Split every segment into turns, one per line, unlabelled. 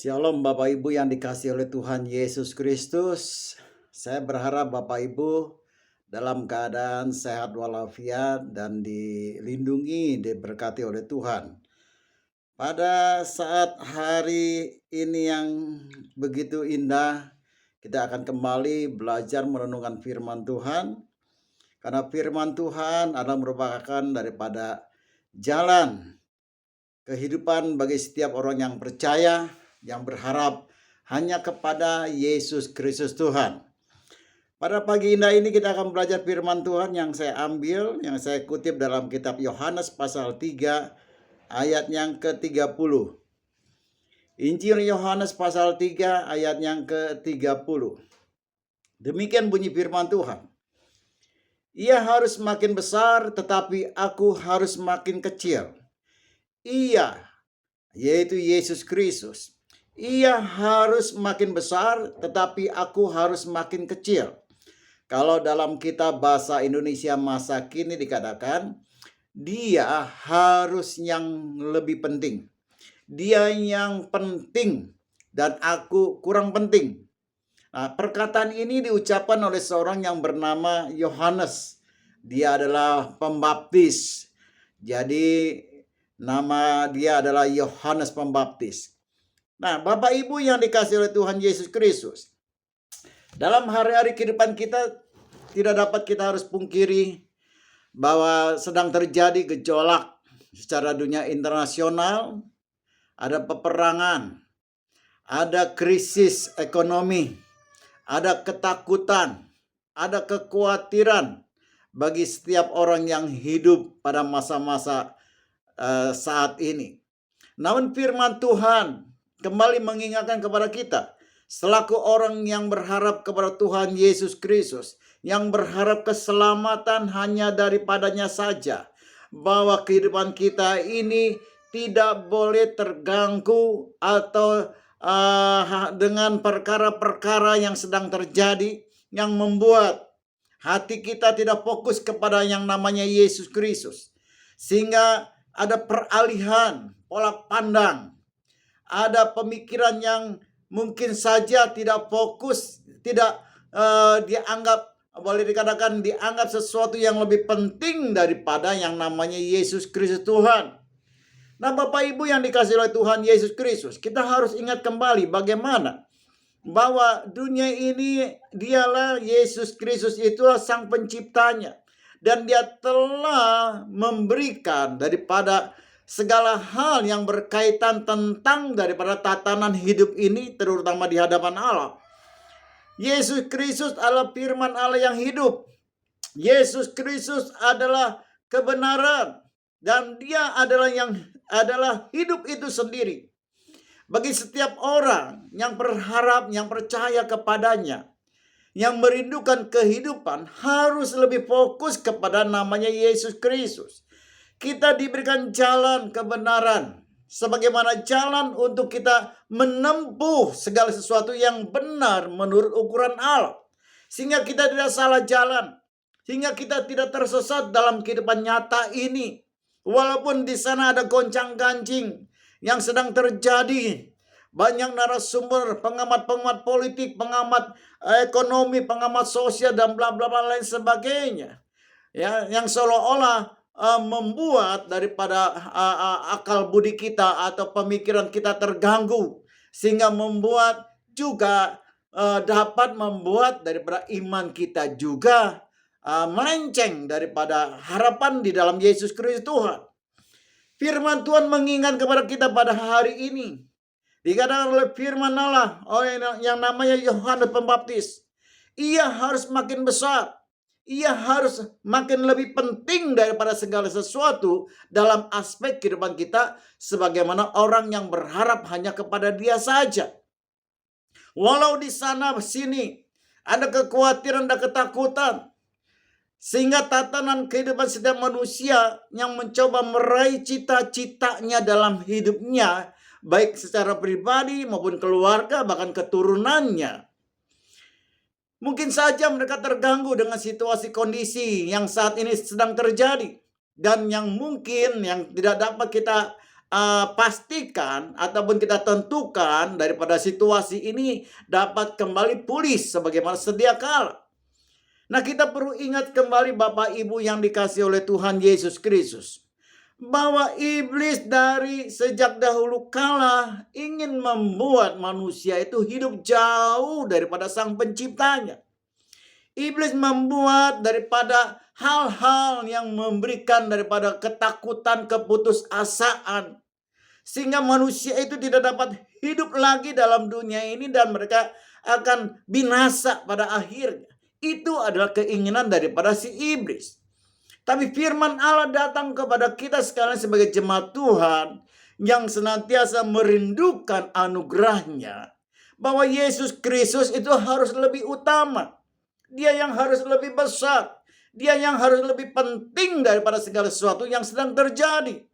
Shalom Bapak Ibu yang dikasihi oleh Tuhan Yesus Kristus. Saya berharap Bapak Ibu dalam keadaan sehat walafiat dan dilindungi, diberkati oleh Tuhan. Pada saat hari ini yang begitu indah, kita akan kembali belajar merenungkan firman Tuhan. Karena firman Tuhan adalah merupakan daripada jalan kehidupan bagi setiap orang yang percaya, yang berharap hanya kepada Yesus Kristus Tuhan. Pada pagi indah ini kita akan belajar firman Tuhan yang saya kutip dalam kitab Yohanes pasal 3 ayat yang ke-30. Injil Yohanes pasal 3 ayat yang ke-30. Demikian bunyi firman Tuhan. Ia harus makin besar, tetapi aku harus makin kecil. Ia, yaitu Yesus Kristus, ia harus makin besar, tetapi aku harus makin kecil. Kalau dalam kitab bahasa Indonesia masa kini dikatakan, dia harus yang lebih penting. Dia yang penting dan aku kurang penting. Nah, perkataan ini diucapkan oleh seorang yang bernama Yohanes. Dia adalah pembaptis. Jadi nama dia adalah Yohanes Pembaptis. Nah, Bapak Ibu yang dikasihi oleh Tuhan Yesus Kristus, dalam hari-hari kehidupan kita tidak dapat kita harus pungkiri bahwa sedang terjadi gejolak secara dunia internasional, ada peperangan, ada krisis ekonomi, ada ketakutan, ada kekhawatiran bagi setiap orang yang hidup pada masa-masa saat ini. Namun firman Tuhan kembali mengingatkan kepada kita, selaku orang yang berharap kepada Tuhan Yesus Kristus, yang berharap keselamatan hanya daripadanya saja, bahwa kehidupan kita ini tidak boleh terganggu atau dengan perkara-perkara yang sedang terjadi, yang membuat hati kita tidak fokus kepada yang namanya Yesus Kristus, sehingga ada peralihan pola pandang, ada pemikiran yang mungkin saja tidak fokus, tidak dianggap, boleh dikatakan dianggap sesuatu yang lebih penting daripada yang namanya Yesus Kristus Tuhan. Nah, Bapak Ibu yang dikasihi oleh Tuhan Yesus Kristus, kita harus ingat kembali bagaimana bahwa dunia ini dialah Yesus Kristus, itulah sang penciptanya. Dan dia telah memberikan daripada segala hal yang berkaitan tentang daripada tatanan hidup ini, terutama di hadapan Allah. Yesus Kristus adalah firman Allah yang hidup. Yesus Kristus adalah kebenaran. Dan dia adalah hidup itu sendiri. Bagi setiap orang yang berharap, yang percaya kepadanya, yang merindukan kehidupan, harus lebih fokus kepada namanya Yesus Kristus. Kita diberikan jalan kebenaran, sebagaimana jalan untuk kita menempuh segala sesuatu yang benar menurut ukuran Allah, sehingga kita tidak salah jalan, sehingga kita tidak tersesat dalam kehidupan nyata ini. Walaupun di sana ada goncang-gancing yang sedang terjadi, banyak narasumber, pengamat-pengamat politik, pengamat ekonomi, pengamat sosial, dan bla bla bla lain sebagainya, ya, yang seolah-olah membuat daripada akal budi kita atau pemikiran kita terganggu, sehingga membuat juga dapat membuat daripada iman kita juga melenceng daripada harapan di dalam Yesus Kristus Tuhan. Firman Tuhan mengingat kepada kita pada hari ini. Dikatakan oleh firman Allah oleh yang namanya Yohanes Pembaptis, ia harus makin besar, ia harus makin lebih penting daripada segala sesuatu dalam aspek kehidupan kita, sebagaimana orang yang berharap hanya kepada dia saja. Walau di sana sini ada kekhawatiran dan ketakutan, sehingga tatanan kehidupan setiap manusia yang mencoba meraih cita-citanya dalam hidupnya, baik secara pribadi maupun keluarga, bahkan keturunannya, mungkin saja mereka terganggu dengan situasi kondisi yang saat ini sedang terjadi, dan yang mungkin yang tidak dapat kita pastikan ataupun kita tentukan daripada situasi ini dapat kembali pulih sebagaimana sedia kala. Nah, kita perlu ingat kembali Bapak Ibu yang dikasihi oleh Tuhan Yesus Kristus, bahwa iblis dari sejak dahulu kala ingin membuat manusia itu hidup jauh daripada Sang Penciptanya. Iblis membuat daripada hal-hal yang memberikan daripada ketakutan, keputusasaan, sehingga manusia itu tidak dapat hidup lagi dalam dunia ini dan mereka akan binasa pada akhirnya. Itu adalah keinginan daripada si iblis. Tapi firman Allah datang kepada kita sekalian sebagai jemaat Tuhan yang senantiasa merindukan anugerahnya, bahwa Yesus Kristus itu harus lebih utama. Dia yang harus lebih besar. Dia yang harus lebih penting daripada segala sesuatu yang sedang terjadi.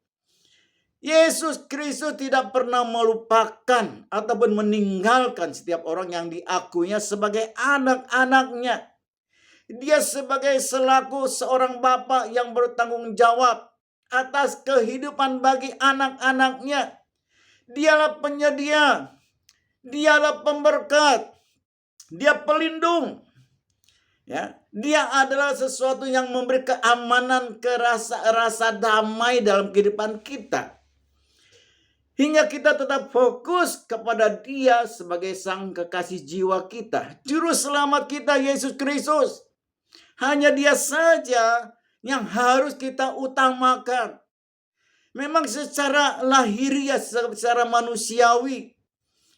Yesus Kristus tidak pernah melupakan ataupun meninggalkan setiap orang yang diakuinya sebagai anak-anaknya. Dia sebagai selaku seorang bapa yang bertanggung jawab atas kehidupan bagi anak-anaknya. Dialah penyedia, dialah pemberkat, dia pelindung. Ya, dia adalah sesuatu yang memberi keamanan, rasa damai dalam kehidupan kita. Hingga kita tetap fokus kepada dia sebagai sang kekasih jiwa kita. Juru selamat kita Yesus Kristus. Hanya dia saja yang harus kita utamakan. Memang secara lahiriah, secara manusiawi,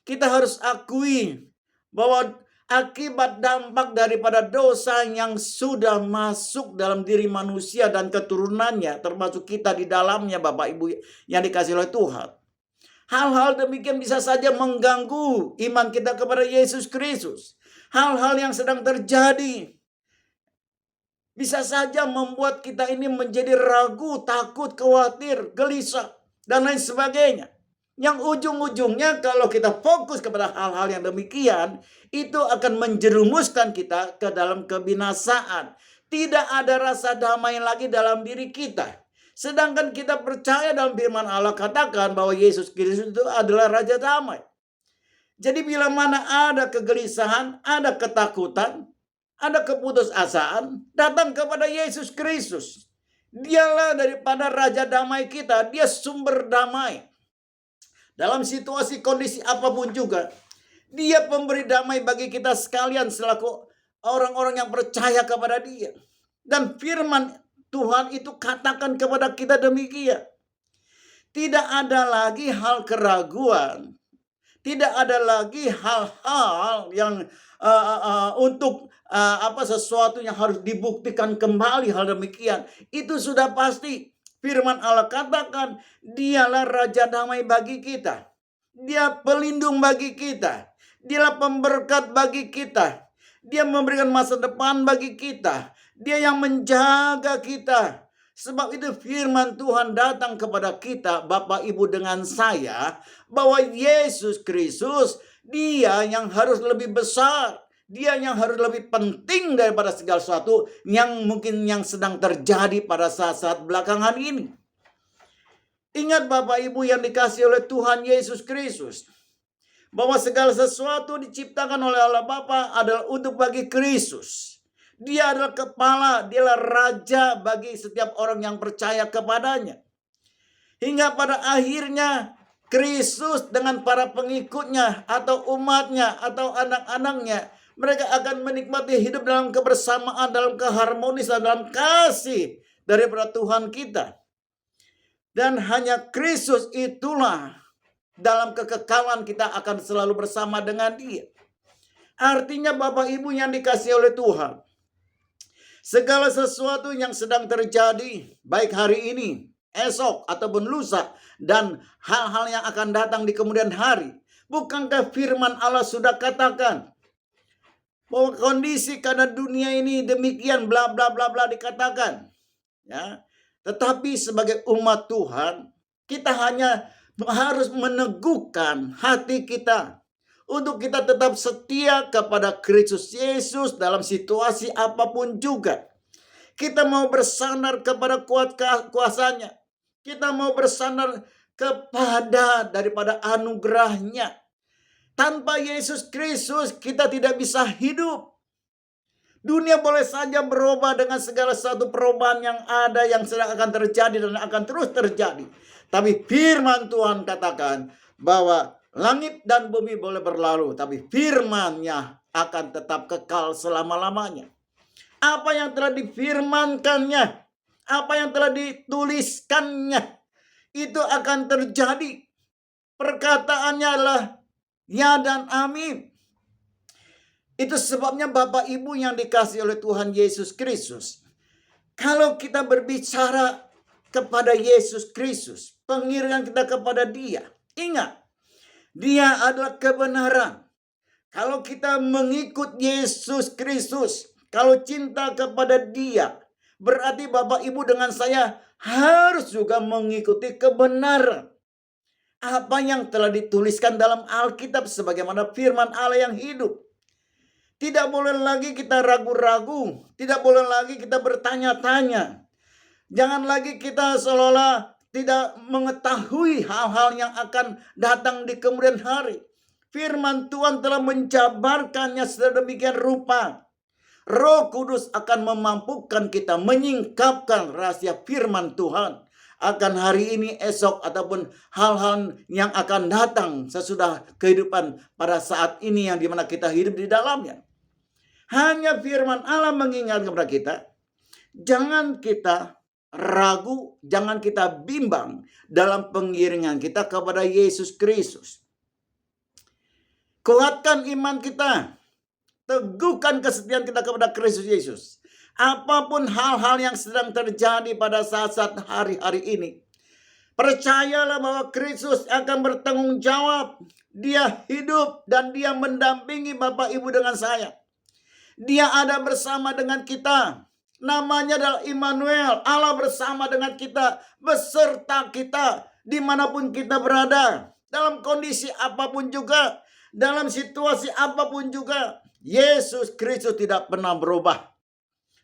kita harus akui bahwa akibat dampak daripada dosa yang sudah masuk dalam diri manusia dan keturunannya, termasuk kita di dalamnya Bapak Ibu yang dikasihi oleh Tuhan. Hal-hal demikian bisa saja mengganggu iman kita kepada Yesus Kristus. Hal-hal yang sedang terjadi bisa saja membuat kita ini menjadi ragu, takut, khawatir, gelisah, dan lain sebagainya. Yang ujung-ujungnya kalau kita fokus kepada hal-hal yang demikian, itu akan menjerumuskan kita ke dalam kebinasaan. Tidak ada rasa damai lagi dalam diri kita. Sedangkan kita percaya dalam firman Allah katakan bahwa Yesus Kristus itu adalah Raja Damai. Jadi bila mana ada kegelisahan, ada ketakutan, ada keputusasaan, datang kepada Yesus Kristus. Dialah daripada Raja Damai kita, dia sumber damai. Dalam situasi kondisi apapun juga, dia pemberi damai bagi kita sekalian selaku orang-orang yang percaya kepada dia. Dan firman Tuhan itu katakan kepada kita demikian. Tidak ada lagi hal keraguan. Tidak ada lagi hal-hal yang untuk sesuatu yang harus dibuktikan kembali hal demikian. Itu sudah pasti. Firman Allah katakan, dialah Raja Damai bagi kita. Dia pelindung bagi kita. Dialah pemberkat bagi kita. Dia memberikan masa depan bagi kita. Dia yang menjaga kita. Sebab itu firman Tuhan datang kepada kita, Bapak Ibu dengan saya, bahwa Yesus Kristus, dia yang harus lebih besar. Dia yang harus lebih penting daripada segala sesuatu yang mungkin yang sedang terjadi pada saat-saat belakangan ini. Ingat Bapak Ibu yang dikasihi oleh Tuhan Yesus Kristus, bahwa segala sesuatu diciptakan oleh Allah Bapa adalah untuk bagi Kristus. Dia adalah kepala, dialah raja bagi setiap orang yang percaya kepadanya. Hingga pada akhirnya Kristus dengan para pengikutnya atau umatnya atau anak-anaknya, mereka akan menikmati hidup dalam kebersamaan, dalam keharmonisan, dalam kasih daripada Tuhan kita. Dan hanya Kristus itulah dalam kekekalan kita akan selalu bersama dengan dia. Artinya Bapak Ibu yang dikasihi oleh Tuhan, segala sesuatu yang sedang terjadi, baik hari ini, esok, ataupun lusa, dan hal-hal yang akan datang di kemudian hari, bukankah firman Allah sudah katakan bahwa kondisi karena dunia ini demikian bla bla bla bla dikatakan, ya. Tetapi sebagai umat Tuhan, kita hanya harus meneguhkan hati kita untuk kita tetap setia kepada Kristus Yesus dalam situasi apapun juga. Kita mau bersandar kepada kuasa-Nya. Kita mau bersandar kepada daripada anugerahnya. Tanpa Yesus Kristus kita tidak bisa hidup. Dunia boleh saja berubah dengan segala satu perubahan yang ada, yang sedang akan terjadi dan akan terus terjadi. Tapi firman Tuhan katakan bahwa langit dan bumi boleh berlalu, tapi firman-Nya akan tetap kekal selama-lamanya. Apa yang telah difirmankannya, apa yang telah dituliskannya, itu akan terjadi. Perkataannya adalah ya dan amin. Itu sebabnya Bapak Ibu yang dikasihi oleh Tuhan Yesus Kristus, kalau kita berbicara kepada Yesus Kristus, pengiringan kita kepada Dia, ingat, Dia adalah kebenaran. Kalau kita mengikut Yesus Kristus, kalau cinta kepada Dia, berarti Bapak Ibu dengan saya harus juga mengikuti kebenaran. Apa yang telah dituliskan dalam Alkitab sebagaimana firman Allah yang hidup. Tidak boleh lagi kita ragu-ragu, tidak boleh lagi kita bertanya-tanya. Jangan lagi kita seolah-olah tidak mengetahui hal-hal yang akan datang di kemudian hari. Firman Tuhan telah menjabarkannya sedemikian rupa. Roh Kudus akan memampukan kita menyingkapkan rahasia firman Tuhan akan hari ini, esok, ataupun hal-hal yang akan datang sesudah kehidupan pada saat ini yang dimana kita hidup di dalamnya. Hanya firman Allah mengingatkan kepada kita, jangan kita ragu, jangan kita bimbang dalam pengiringan kita kepada Yesus Kristus. Kuatkan iman kita, teguhkan kesetiaan kita kepada Kristus Yesus. Apapun hal-hal yang sedang terjadi pada saat-saat hari-hari ini, percayalah bahwa Kristus akan bertanggung jawab. Dia hidup dan Dia mendampingi Bapak Ibu dengan saya. Dia ada bersama dengan kita. Namanya adalah Immanuel, Allah bersama dengan kita, beserta kita dimanapun kita berada, dalam kondisi apapun juga, dalam situasi apapun juga. Yesus Kristus tidak pernah berubah.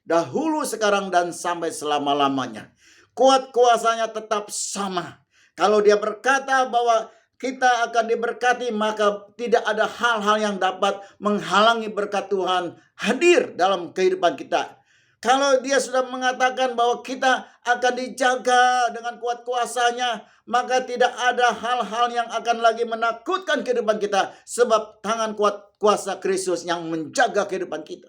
Dahulu, sekarang, dan sampai selama-lamanya. Kuat kuasanya tetap sama. Kalau Dia berkata bahwa kita akan diberkati, maka tidak ada hal-hal yang dapat menghalangi berkat Tuhan hadir dalam kehidupan kita. Kalau Dia sudah mengatakan bahwa kita akan dijaga dengan kuat kuasanya, maka tidak ada hal-hal yang akan lagi menakutkan kehidupan kita, sebab tangan kuat kuasa Kristus yang menjaga kehidupan kita.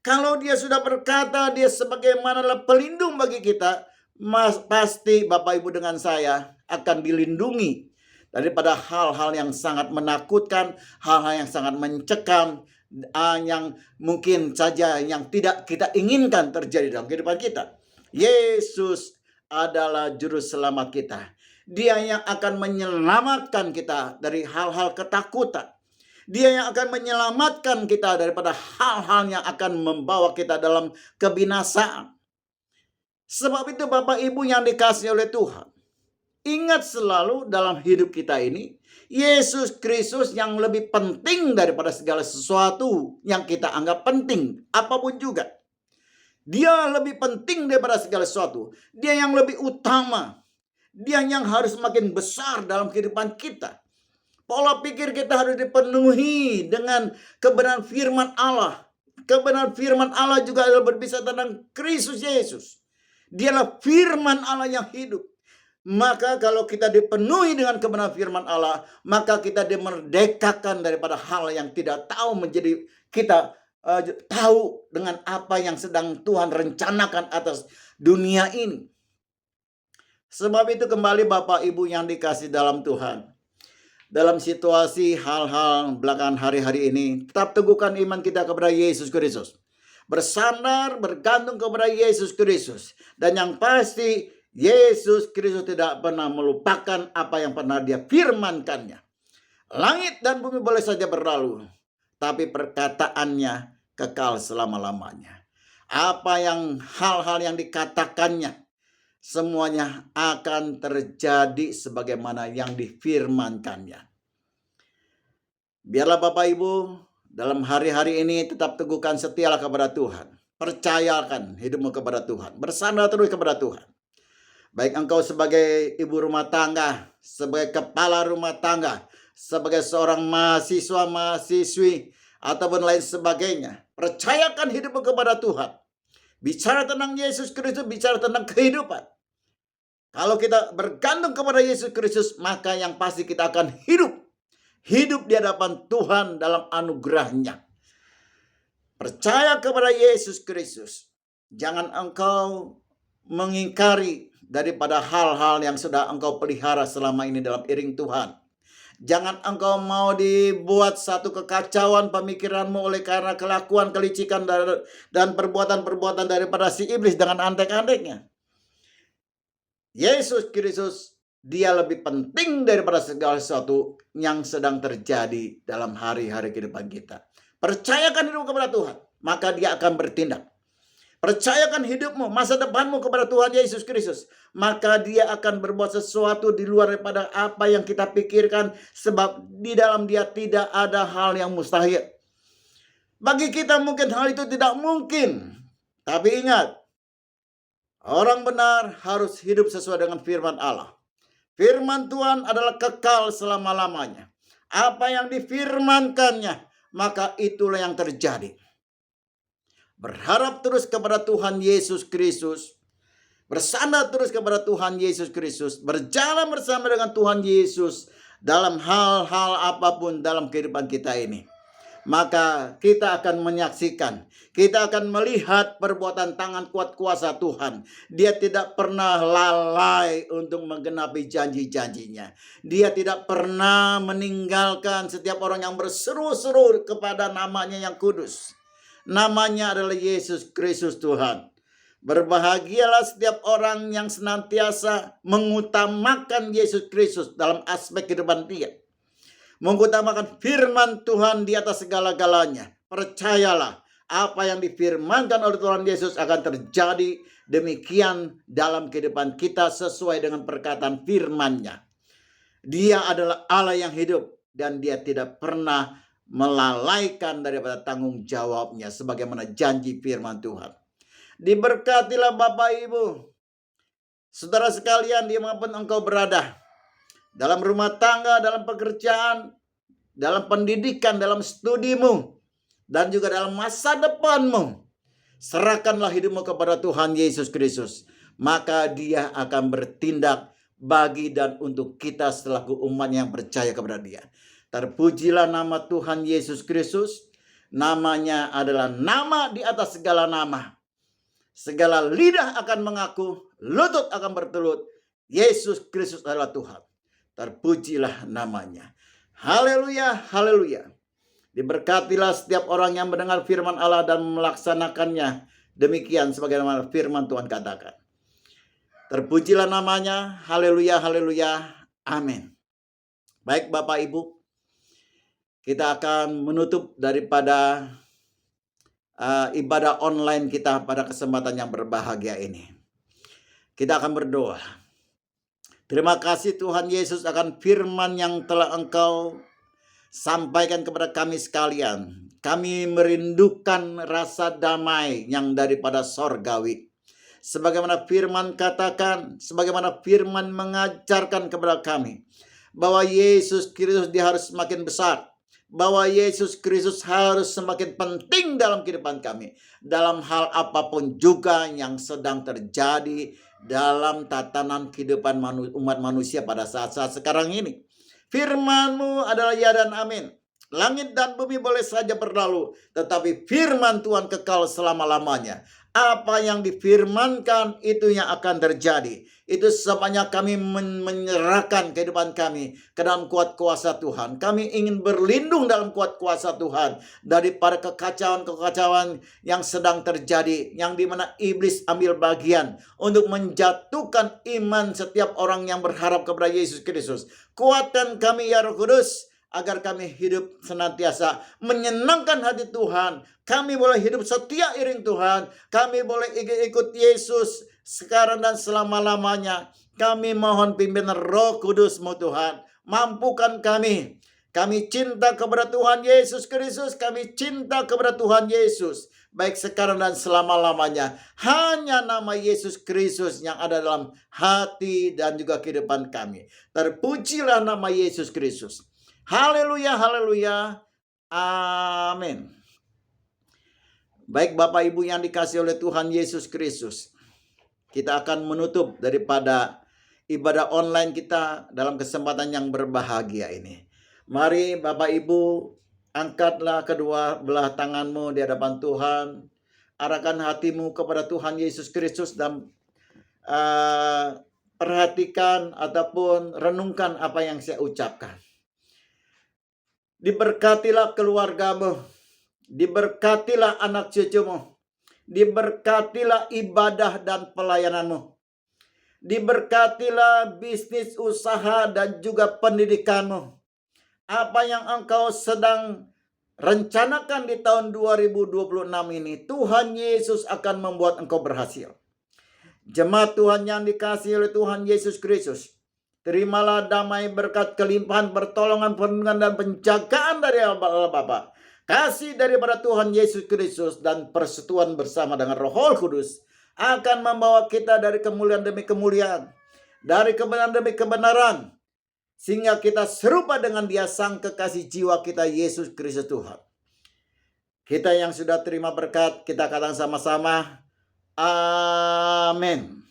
Kalau Dia sudah berkata Dia sebagaimana pelindung bagi kita, pasti Bapak Ibu dengan saya akan dilindungi daripada hal-hal yang sangat menakutkan, hal-hal yang sangat mencekam, yang mungkin saja yang tidak kita inginkan terjadi dalam kehidupan kita. Yesus adalah juru selamat kita. Dia yang akan menyelamatkan kita dari hal-hal ketakutan. Dia yang akan menyelamatkan kita daripada hal-hal yang akan membawa kita dalam kebinasaan. Sebab itu Bapak Ibu yang dikasihi oleh Tuhan, ingat selalu dalam hidup kita ini, Yesus Kristus yang lebih penting daripada segala sesuatu yang kita anggap penting, apapun juga. Dia lebih penting daripada segala sesuatu. Dia yang lebih utama. Dia yang harus makin besar dalam kehidupan kita. Pola pikir kita harus dipenuhi dengan kebenaran firman Allah. Kebenaran firman Allah juga adalah berbicara tentang Kristus Yesus. Dialah firman Allah yang hidup. Maka kalau kita dipenuhi dengan kebenaran firman Allah, maka kita dimerdekakan daripada hal yang tidak tahu, menjadi kita tahu dengan apa yang sedang Tuhan rencanakan atas dunia ini. Sebab itu kembali Bapak Ibu yang dikasih dalam Tuhan, dalam situasi hal-hal belakangan hari-hari ini, tetap teguhkan iman kita kepada Yesus Kristus. Bersandar, bergantung kepada Yesus Kristus. Dan yang pasti, Yesus Kristus tidak pernah melupakan apa yang pernah Dia firmankannya. Langit dan bumi boleh saja berlalu, tapi perkataannya kekal selama-lamanya. Apa yang hal-hal yang dikatakannya, semuanya akan terjadi sebagaimana yang difirmankannya. Biarlah Bapak Ibu dalam hari-hari ini tetap teguhkan, setialah kepada Tuhan. Percayakan hidupmu kepada Tuhan. Bersandar terus kepada Tuhan. Baik engkau sebagai ibu rumah tangga, sebagai kepala rumah tangga, sebagai seorang mahasiswa, mahasiswi, ataupun lain sebagainya. Percayakan hidupmu kepada Tuhan. Bicara tentang Yesus Kristus, bicara tentang kehidupan. Kalau kita bergantung kepada Yesus Kristus, maka yang pasti kita akan hidup. Hidup di hadapan Tuhan dalam anugerahnya. Percaya kepada Yesus Kristus. Jangan engkau mengingkari daripada hal-hal yang sudah engkau pelihara selama ini dalam iring Tuhan. Jangan engkau mau dibuat satu kekacauan pemikiranmu oleh karena kelakuan, kelicikan, dan perbuatan-perbuatan daripada si iblis dengan antek-anteknya. Yesus Kristus, dia lebih penting daripada segala sesuatu yang sedang terjadi dalam hari-hari kehidupan kita. Percayakan hidup kepada Tuhan, maka dia akan bertindak. Percayakan hidupmu, masa depanmu kepada Tuhan Yesus Kristus, maka dia akan berbuat sesuatu di luar daripada apa yang kita pikirkan, sebab di dalam dia tidak ada hal yang mustahil. Bagi kita mungkin hal itu tidak mungkin, tapi ingat, orang benar harus hidup sesuai dengan firman Allah. Firman Tuhan adalah kekal selama-lamanya. Apa yang difirmankannya, maka itulah yang terjadi. Berharap terus kepada Tuhan Yesus Kristus. Bersandar terus kepada Tuhan Yesus Kristus. Berjalan bersama dengan Tuhan Yesus dalam hal-hal apapun dalam kehidupan kita ini. Maka kita akan menyaksikan, kita akan melihat perbuatan tangan kuat kuasa Tuhan. Dia tidak pernah lalai untuk menggenapi janji-janjinya. Dia tidak pernah meninggalkan setiap orang yang berseru-seru kepada namanya yang kudus. Namanya adalah Yesus Kristus Tuhan. Berbahagialah setiap orang yang senantiasa mengutamakan Yesus Kristus dalam aspek kehidupan dia. Mengutamakan firman Tuhan di atas segala-galanya. Percayalah, apa yang difirmankan oleh Tuhan Yesus akan terjadi demikian dalam kehidupan kita sesuai dengan perkataan firman-Nya. Dia adalah Allah yang hidup dan dia tidak pernah melalaikan daripada tanggung jawabnya sebagaimana janji firman Tuhan. Diberkatilah Bapak Ibu, saudara sekalian dimanapun engkau berada. Dalam rumah tangga, dalam pekerjaan, dalam pendidikan, dalam studimu, dan juga dalam masa depanmu. Serahkanlah hidupmu kepada Tuhan Yesus Kristus. Maka dia akan bertindak bagi dan untuk kita selaku umat yang percaya kepada dia. Terpujilah nama Tuhan Yesus Kristus. Namanya adalah nama di atas segala nama. Segala lidah akan mengaku, lutut akan bertelut, Yesus Kristus adalah Tuhan. Terpujilah namanya. Haleluya, haleluya. Diberkatilah setiap orang yang mendengar firman Allah dan melaksanakannya. Demikian sebagaimana firman Tuhan katakan. Terpujilah namanya. Haleluya, haleluya. Amin. Baik Bapak Ibu, kita akan menutup daripada ibadah online kita pada kesempatan yang berbahagia ini. Kita akan berdoa. Terima kasih Tuhan Yesus akan firman yang telah Engkau sampaikan kepada kami sekalian. Kami merindukan rasa damai yang daripada sorgawi. Sebagaimana firman katakan, sebagaimana firman mengajarkan kepada kami, bahwa Yesus Kristus dia harus semakin besar. Bahwa Yesus Kristus harus semakin penting dalam kehidupan kami. Dalam hal apapun juga yang sedang terjadi dalam tatanan kehidupan umat manusia pada saat-saat sekarang ini. Firman-Mu adalah ya dan amin. Langit dan bumi boleh saja berlalu, tetapi firman Tuhan kekal selama-lamanya. Apa yang difirmankan itu yang akan terjadi. Itu sebabnya kami menyerahkan kehidupan kami ke dalam kuat kuasa Tuhan. Kami ingin berlindung dalam kuat kuasa Tuhan daripada kekacauan-kekacauan yang sedang terjadi, yang dimana iblis ambil bagian untuk menjatuhkan iman setiap orang yang berharap kepada Yesus Kristus. Kuatkan kami ya Roh Kudus, agar kami hidup senantiasa menyenangkan hati Tuhan. Kami boleh hidup setia iring Tuhan. Kami boleh ikut Yesus sekarang dan selama-lamanya. Kami mohon pimpinan Roh Kudus-Mu Tuhan. Mampukan kami. Kami cinta kepada Tuhan Yesus Kristus. Kami cinta kepada Tuhan Yesus. baik sekarang dan selama-lamanya. Hanya nama Yesus Kristus yang ada dalam hati dan juga kehidupan kami. Terpujilah nama Yesus Kristus. Haleluya, haleluya. Amin. Baik Bapak Ibu yang dikasihi oleh Tuhan Yesus Kristus, kita akan menutup daripada ibadah online kita dalam kesempatan yang berbahagia ini. Mari Bapak Ibu, angkatlah kedua belah tanganmu di hadapan Tuhan. Arahkan hatimu kepada Tuhan Yesus Kristus dan perhatikan ataupun renungkan apa yang saya ucapkan. Diberkatilah keluargamu, diberkatilah anak cucumu, diberkatilah ibadah dan pelayananmu, diberkatilah bisnis, usaha, dan juga pendidikanmu. Apa yang engkau sedang rencanakan di tahun 2026 ini, Tuhan Yesus akan membuat engkau berhasil. Jemaat Tuhan yang dikasihi oleh Tuhan Yesus Kristus, terimalah damai, berkat, kelimpahan, pertolongan, perlindungan, dan penjagaan dari Allah Bapa, kasih daripada Tuhan Yesus Kristus, dan persekutuan bersama dengan Roh Kudus akan membawa kita dari kemuliaan demi kemuliaan, dari kebenaran demi kebenaran, sehingga kita serupa dengan Dia Sang Kekasih jiwa kita, Yesus Kristus Tuhan. Kita yang sudah terima berkat, kita katakan sama-sama, amin.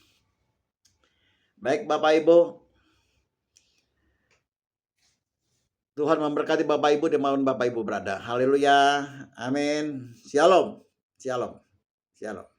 Baik Bapak Ibu, Tuhan memberkati Bapak Ibu dimanapun Bapak Ibu berada. Haleluya, amin. Shalom, shalom, shalom.